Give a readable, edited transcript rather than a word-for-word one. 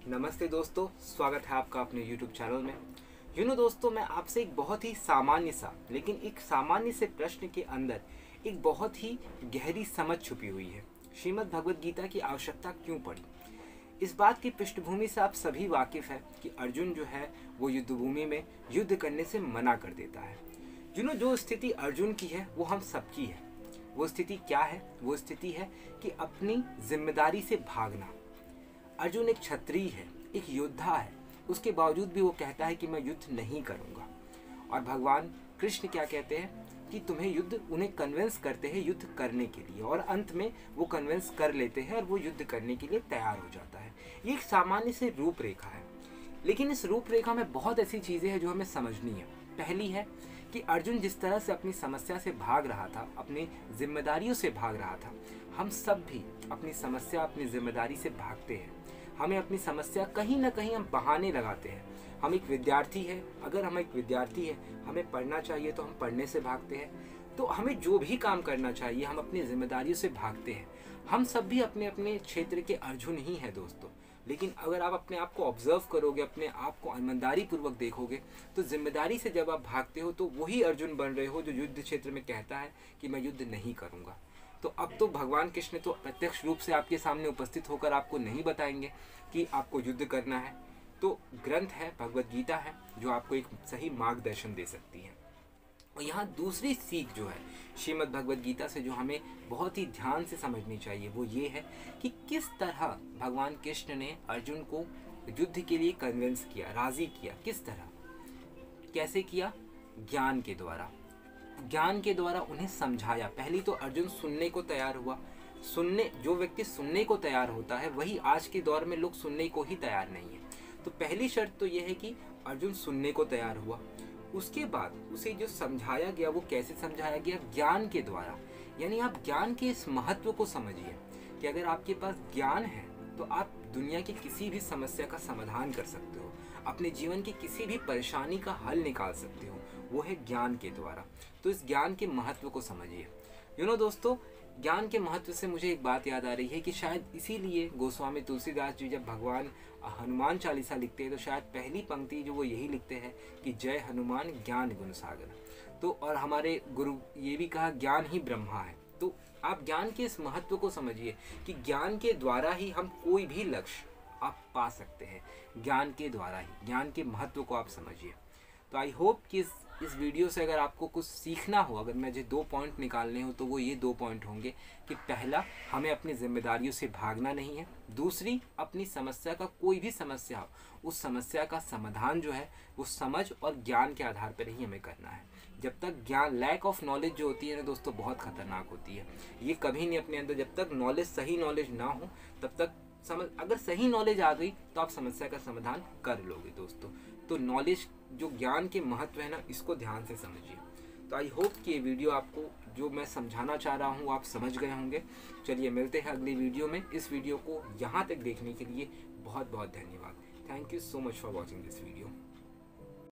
नमस्ते दोस्तों, स्वागत है आपका अपने YouTube चैनल में। दोस्तों, मैं आपसे एक बहुत ही सामान्य सा लेकिन एक सामान्य से प्रश्न के अंदर एक बहुत ही गहरी समझ छुपी हुई है। श्रीमद् भगवद गीता की आवश्यकता क्यों पड़ी? इस बात की पृष्ठभूमि से आप सभी वाकिफ हैं कि अर्जुन जो है वो युद्ध भूमि में युद्ध करने से मना कर देता है। जो स्थिति अर्जुन की है वो हम सबकी है। वो स्थिति क्या है? वो स्थिति है कि अपनी जिम्मेदारी से भागना। अर्जुन एक क्षत्रिय है, एक योद्धा है, उसके बावजूद भी वो कहता है कि मैं युद्ध नहीं करूंगा। और भगवान कृष्ण क्या कहते हैं कि उन्हें कन्विंस करते हैं युद्ध करने के लिए, और अंत में वो कन्विंस कर लेते हैं और वो युद्ध करने के लिए तैयार हो जाता है। ये एक सामान्य से रूपरेखा है, लेकिन इस रूपरेखा में बहुत ऐसी चीज़ें हैं जो हमें समझनी है। पहली है कि अर्जुन जिस तरह से अपनी समस्या से भाग रहा था, अपनी जिम्मेदारियों से भाग रहा था, हम सब भी अपनी समस्या, अपनी जिम्मेदारी से भागते हैं। हमें अपनी समस्या कहीं ना कहीं हम बहाने लगाते हैं। हम एक विद्यार्थी है, अगर हम एक विद्यार्थी है, हमें पढ़ना चाहिए तो हम पढ़ने से भागते हैं। तो हमें जो भी काम करना चाहिए हम अपनी जिम्मेदारियों से भागते हैं। हम सब भी अपने अपने क्षेत्र के अर्जुन ही हैं दोस्तों। लेकिन अगर आप अपने आप को ऑब्जर्व करोगे, अपने आप को ईमानदारी पूर्वक देखोगे, तो जिम्मेदारी से जब आप भागते हो तो वही अर्जुन बन रहे हो जो युद्ध क्षेत्र में कहता है कि मैं युद्ध नहीं करूंगा। तो अब तो भगवान कृष्ण तो प्रत्यक्ष रूप से आपके सामने उपस्थित होकर आपको नहीं बताएंगे कि आपको युद्ध करना है। तो ग्रंथ है, भगवद गीता है, जो आपको एक सही मार्गदर्शन दे सकती है। और यहाँ दूसरी सीख जो है श्रीमद् भगवद गीता से जो हमें बहुत ही ध्यान से समझनी चाहिए वो ये है कि किस तरह भगवान कृष्ण ने अर्जुन को युद्ध के लिए कन्विंस किया, राजी किया। किस तरह, कैसे किया? ज्ञान के द्वारा। ज्ञान के द्वारा उन्हें समझाया। पहली तो अर्जुन सुनने को तैयार हुआ। जो व्यक्ति सुनने को तैयार होता है वही आज के दौर में लोग सुनने को ही तैयार नहीं है। तो पहली शर्त तो यह है कि अर्जुन सुनने को तैयार हुआ। उसके बाद उसे जो समझाया गया वो कैसे समझाया गया? ज्ञान के द्वारा। यानी आप ज्ञान के इस महत्व को समझिए कि अगर आपके पास ज्ञान है तो आप दुनिया की किसी भी समस्या का समाधान कर सकते हो, अपने जीवन की किसी भी परेशानी का हल निकाल सकते हो। वो है ज्ञान के द्वारा। तो इस ज्ञान के महत्व को समझिए। दोस्तों, ज्ञान के महत्व से मुझे एक बात याद आ रही है कि शायद इसीलिए गोस्वामी तुलसीदास जी जब भगवान हनुमान चालीसा लिखते हैं तो शायद पहली पंक्ति जो वो यही लिखते हैं कि जय हनुमान ज्ञान गुण सागर। तो और हमारे गुरु ये भी कहा ज्ञान ही ब्रह्मा है। तो आप ज्ञान के इस महत्व को समझिए कि ज्ञान के द्वारा ही हम कोई भी लक्ष्य आप पा सकते हैं। ज्ञान के द्वारा ही, ज्ञान के महत्व को आप समझिए। तो आई होप कि इस वीडियो से अगर आपको कुछ सीखना हो, अगर मुझे 2 पॉइंट निकालने हो तो वो ये 2 पॉइंट होंगे कि पहला, हमें अपनी जिम्मेदारियों से भागना नहीं है। दूसरी, अपनी समस्या का कोई भी समस्या हो उस समस्या का समाधान जो है वो समझ और ज्ञान के आधार पर ही हमें करना है। जब तक ज्ञान, लैक ऑफ नॉलेज जो होती है ना दोस्तों, बहुत खतरनाक होती है। ये कभी नहीं अपने अंदर, जब तक नॉलेज, सही नॉलेज ना हो तब तक अगर सही नॉलेज आ गई तो आप समस्या का समाधान कर लोगे दोस्तों। तो नॉलेज, जो ज्ञान के महत्व है ना, इसको ध्यान से समझिए। तो आई होप कि ये वीडियो आपको जो मैं समझाना चाह रहा हूँ आप समझ गए होंगे। चलिए मिलते हैं अगली वीडियो में। इस वीडियो को यहाँ तक देखने के लिए बहुत बहुत धन्यवाद। Thank you so much for watching this video.